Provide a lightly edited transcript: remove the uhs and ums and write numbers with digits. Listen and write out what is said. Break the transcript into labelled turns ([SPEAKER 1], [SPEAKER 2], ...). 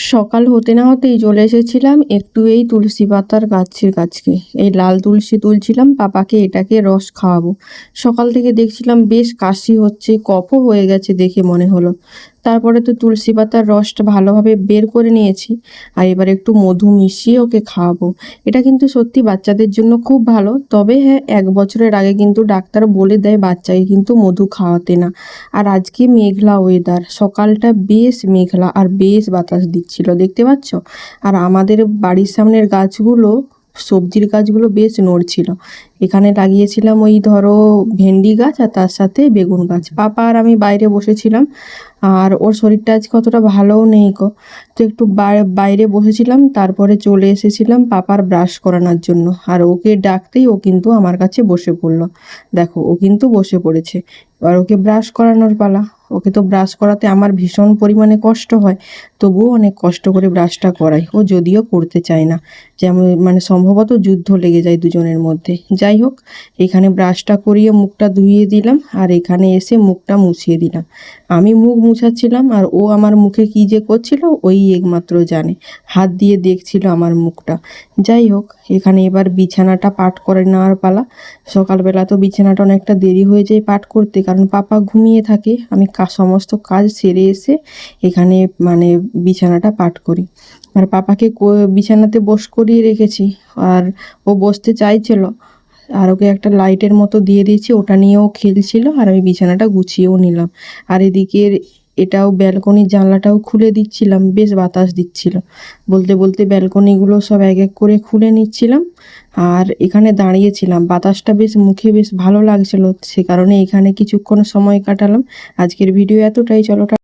[SPEAKER 1] সকাল হতে না হতেই চলে এসেছিলাম একটু এই তুলসী পাতার গাছের কাছকে। এই লাল তুলসী তুলছিলাম, পাপাকে এটাকে রস খাওয়াবো। সকাল থেকে দেখছিলাম বেশ কাশি হচ্ছে, কফও হয়ে গেছে দেখে মনে হলো। তারপরে তো তুলসী পাতার রসটা ভালোভাবে বের করে নিয়েছি, আর এবার একটু মধু মিশিয়ে ওকে খাওয়াবো। এটা কিন্তু সত্যি বাচ্চাদের জন্য খুব ভালো। তবে হ্যাঁ, 1 বছরের আগে কিন্তু ডাক্তার বলে দেয় বাচ্চাকে কিন্তু মধু খাওয়াতে না। আর আজকে মেঘলা ওয়েদার, সকালটা বেশ মেঘলা আর বেশ বাতাস দিচ্ছিল, দেখতে পাচ্ছ। আর আমাদের বাড়ির সামনের গাছগুলো, সবজির গাছগুলো বেশ নড়ছিল। এখানে লাগিয়েছিলাম ওই ধরো ভেন্ডি গাছ, আর তার সাথে বেগুন গাছ। পাপা আর আমি বাইরে বসেছিলাম, আর ওর শরীরটা আজকে অতটা ভালোও নেই গো। তো একটু বাইরে বসেছিলাম, তারপরে চলে এসেছিলাম পাপার ব্রাশ করানোর জন্য। আর ওকে ডাকতেই ও কিন্তু আমার কাছে বসে পড়লো। দেখো, ও কিন্তু বসে পড়েছে। এবার ওকে ব্রাশ করানোর পালা। ওকে তো ব্রাশ করাতে আমার ভীষণ পরিমাণে কষ্ট হয়, তবুও অনেক কষ্ট করে ব্রাশটা করাই। ও যদিও করতে চায় না, যেমন মানে সম্ভবত যুদ্ধ লেগে যায় দুজনের মধ্যে। যাই হোক, এখানে ব্রাশটা করিয়ে মুখটা ধুইয়ে দিলাম, আর এখানে এসে মুখটা মুছিয়ে দিলাম। আমি মুখ মুছাচ্ছিলাম, আর ও আমার মুখে কী যে করছিল ওই একমাত্র জানে। হাত দিয়ে দেখছিল আমার মুখটা। যাই হোক, এখানে এবার বিছানাটা পাট করে নেওয়ার পালা। সকালবেলা তো বিছানাটা অনেকটা দেরি হয়ে যায় পাট করতে, কারণ পাপা ঘুমিয়ে থাকে। আমি সমস্ত কাজ সেরে এসে এখানে মানে বিছানাটা পাট করি। আর পাপাকে বিছানাতে বস করিয়ে রেখেছি, আর ও বসতে চাইছিল। আর ওকে একটা লাইটের মতো দিয়ে দিয়েছি, ওটা নিয়েও খেলছিল। আর আমি বিছানাটা গুছিয়েও নিলাম। আর এদিকে এটাও ব্যালকনির জানলাটাও খুলে দিচ্ছিলাম, বেশ বাতাস দিচ্ছিল। বলতে বলতে ব্যালকনিগুলো সব এক এক করে খুলে নিচ্ছিলাম। আর এখানে দাঁড়িয়েছিলাম, বাতাসটা বেশ মুখে বেশ ভালো লাগছিল, সে কারণে এখানে কিছুক্ষণ সময় কাটালাম। আজকের ভিডিও এতটাই, চলো।